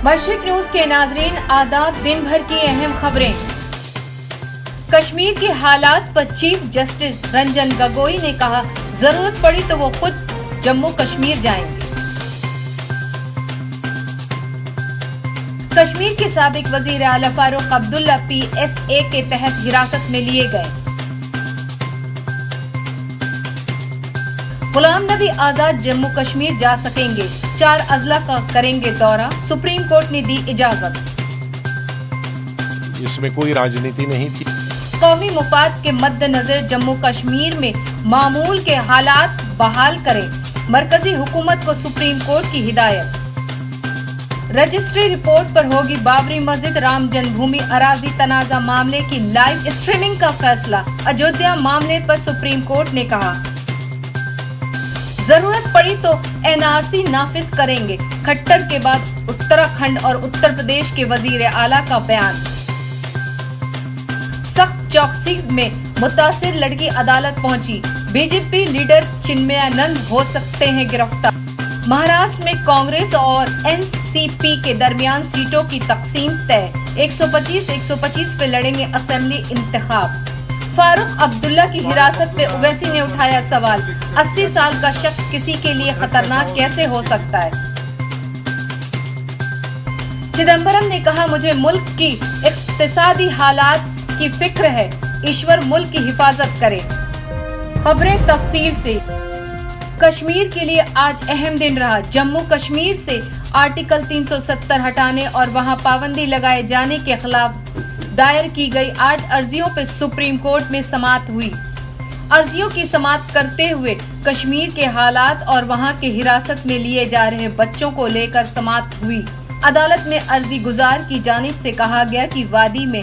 مشرق نیوز کے ناظرین آداب، دن بھر کی اہم خبریں۔ کشمیر کے حالات پر چیف جسٹس رنجن گگوئی نے کہا ضرورت پڑی تو وہ خود جموں کشمیر جائیں گے۔ کشمیر کے سابق وزیر اعلیٰ فاروق عبداللہ PSA کے تحت حراست میں لیے گئے۔ غلام نبی آزاد جموں کشمیر جا سکیں گے، 4 اضلاع کا کریں گے دورہ، سپریم کورٹ نے دی اجازت۔ اس میں کوئی راجنیتی نہیں تھی۔ قومی مفاد کے مد نظر جموں کشمیر میں معمول کے حالات بحال کریں، مرکزی حکومت کو سپریم کورٹ کی ہدایت۔ رجسٹری رپورٹ پر ہوگی بابری مسجد رام جنم بھومی اراضی تنازع معاملے کی لائیو اسٹریمنگ کا فیصلہ، اجودھیا معاملے پر سپریم کورٹ نے کہا ضرورت پڑی تو NRC نافذ کریں گے، کھٹر کے بعد اتراکھنڈ اور اتر پردیش کے وزیر اعلیٰ کا بیان۔ سخت چوکسی میں متاثر لڑکی عدالت پہنچی، BJP لیڈر چنمیانند ہو سکتے ہیں گرفتار۔ مہاراشٹر میں کانگریس اور NCP کے درمیان سیٹوں کی تقسیم طے، 125 پہ لڑیں گے اسمبلی انتخاب۔ فاروق عبداللہ کی حراست پہ اویسی نے اٹھایا سوال، 80 سال کا شخص کسی کے لیے خطرناک کیسے ہو سکتا ہے؟ چدمبرم نے کہا مجھے ملک کی اقتصادی حالات کی فکر ہے، ایشور ملک کی حفاظت کرے۔ خبریں تفصیل سے۔ کشمیر کے لیے آج اہم دن رہا، جموں کشمیر سے آرٹیکل 370 ہٹانے اور وہاں پابندی لگائے جانے کے خلاف دائر کی گئی 8 عرضیوں پہ سپریم کورٹ میں سماعت ہوئی۔ عرضیوں کی سماعت کرتے ہوئے کشمیر کے حالات اور وہاں کے حراست میں لیے جا رہے بچوں کو لے کر سماعت ہوئی۔ عدالت میں عرضی گزار کی جانب سے کہا گیا کہ وادی میں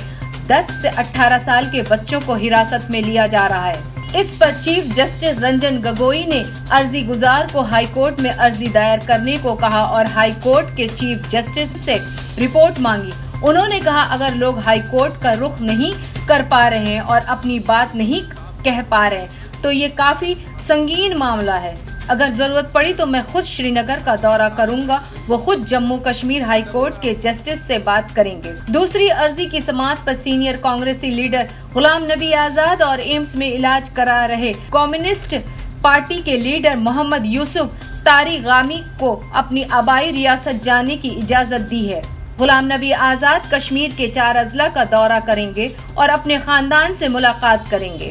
10 سے 18 سال کے بچوں کو حراست میں لیا جا رہا ہے۔ اس پر چیف جسٹس رنجن گگوئی نے عرضی گزار کو ہائی کورٹ میں عرضی دائر کرنے کو کہا اور ہائی کورٹ کے چیف جسٹس سے رپورٹ مانگی۔ انہوں نے کہا اگر لوگ ہائی کورٹ کا رخ نہیں کر پا رہے ہیں اور اپنی بات نہیں کہہ پا رہے تو یہ کافی سنگین معاملہ ہے۔ اگر ضرورت پڑی تو میں خود سری نگر کا دورہ کروں گا، وہ خود جموں کشمیر ہائی کورٹ کے جسٹس سے بات کریں گے۔ دوسری عرضی کی سماعت پر سینئر کانگریسی لیڈر غلام نبی آزاد اور ایمس میں علاج کرا رہے کمیونسٹ پارٹی کے لیڈر محمد یوسف طارغامی کو اپنی آبائی ریاست جانے کی اجازت دی ہے۔ غلام نبی آزاد کشمیر کے 4 اضلاع کا دورہ کریں گے اور اپنے خاندان سے ملاقات کریں گے۔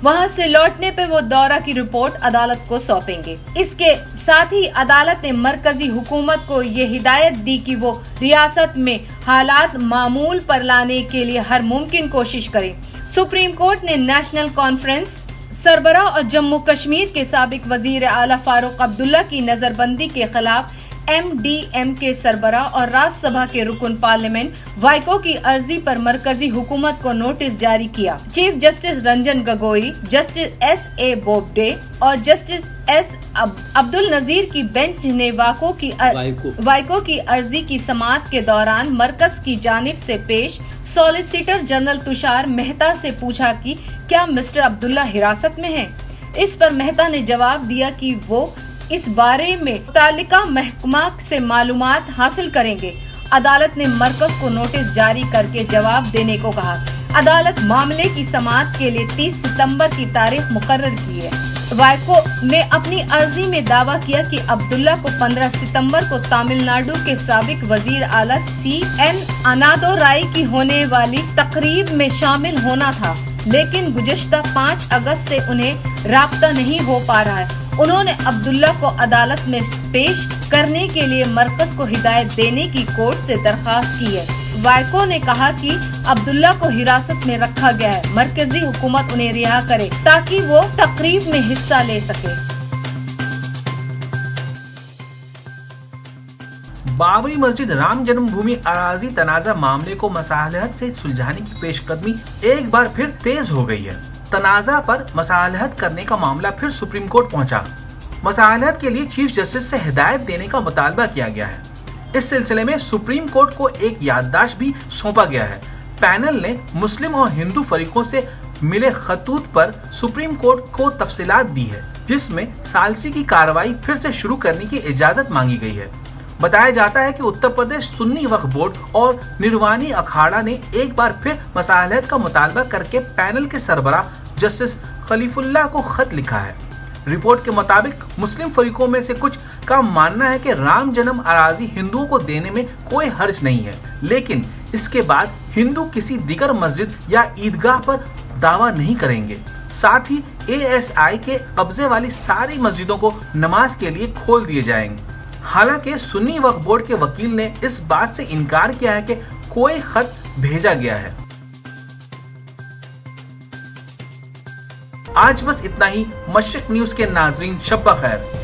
وہاں سے لوٹنے پہ وہ دورہ کی رپورٹ عدالت کو سونپیں گے۔ اس کے ساتھ ہی عدالت نے مرکزی حکومت کو یہ ہدایت دی کہ وہ ریاست میں حالات معمول پر لانے کے لیے ہر ممکن کوشش کرے۔ سپریم کورٹ نے نیشنل کانفرنس سربراہ اور جموں کشمیر کے سابق وزیر اعلیٰ فاروق عبداللہ کی نظر بندی کے خلاف MDM کے سربراہ اور راجیہ سبھا کے رکن پارلیمنٹ وائکو کی عرضی پر مرکزی حکومت کو نوٹس جاری کیا۔ Chief justice Ranjan Gogoi, justice SA Bobde اور جسٹس S عبد النظیر کی بینچ نے وائکو کی عرضی کی سماعت کے دوران مرکز کی جانب سے پیش سالیسیٹر جنرل تشار مہتا سے پوچھا کہ کیا مسٹر عبداللہ حراست میں ہیں؟ اس پر مہتا نے جواب دیا کہ وہ اس بارے میں متعلقہ محکمہ سے معلومات حاصل کریں گے۔ عدالت نے مرکز کو نوٹس جاری کر کے جواب دینے کو کہا۔ عدالت معاملے کی سماعت کے لیے 30 ستمبر کی تاریخ مقرر کی ہے۔ وائکو نے اپنی عرضی میں دعویٰ کیا کہ عبداللہ کو 15 ستمبر کو تامل ناڈو کے سابق وزیر اعلیٰ CN انادو رائے کی ہونے والی تقریب میں شامل ہونا تھا، لیکن گزشتہ 5 اگست سے انہیں رابطہ نہیں ہو پا رہا ہے۔ انہوں نے عبداللہ کو عدالت میں پیش کرنے کے لیے مرکز کو ہدایت دینے کی کورٹ سے درخواست کی ہے۔ وائکو نے کہا کہ عبداللہ کو حراست میں رکھا گیا ہے، مرکزی حکومت انہیں رہا کرے تاکہ وہ تقریب میں حصہ لے سکے۔ بابری مسجد رام جنم بھومی اراضی تنازع معاملے کو مصالحت سے سلجھانے کی پیش قدمی ایک بار پھر تیز ہو گئی ہے۔ تنازع پر مصالحت کرنے کا معاملہ پھر سپریم کورٹ پہنچا۔ مصالحت کے لیے چیف جسٹس سے ہدایت دینے کا مطالبہ کیا گیا ہے۔ اس سلسلے میں سپریم کورٹ کو ایک یادداشت بھی سونپا گیا ہے۔ پینل نے مسلم اور ہندو فریقوں سے ملے خطوط پر سپریم کورٹ کو تفصیلات دی ہے، جس میں ثالثی کی کارروائی پھر سے شروع کرنے کی اجازت مانگی گئی ہے۔ بتایا جاتا ہے کہ اتر پردیش سنی وقف بورڈ اور نروانی اکھاڑا نے ایک بار پھر مصالحت کا مطالبہ کر کے پینل کے سربراہ جسٹس خلیف اللہ کو خط لکھا ہے۔ رپورٹ کے مطابق مسلم فریقوں میں سے کچھ کا ماننا ہے کہ رام جنم اراضی ہندوؤں کو دینے میں کوئی حرج نہیں ہے، لیکن اس کے بعد ہندو کسی دیگر مسجد یا عیدگاہ پر دعویٰ نہیں کریں گے۔ ساتھ ہی ASI کے قبضے والی ساری مسجدوں کو نماز کے لیے کھول دیے جائیں گے۔ حالانکہ سنی وقف بورڈ کے وکیل نے اس بات سے انکار کیا ہے کہ کوئی خط بھیجا گیا ہے۔ آج بس اتنا ہی۔ مشرق نیوز کے ناظرین، شب بخیر۔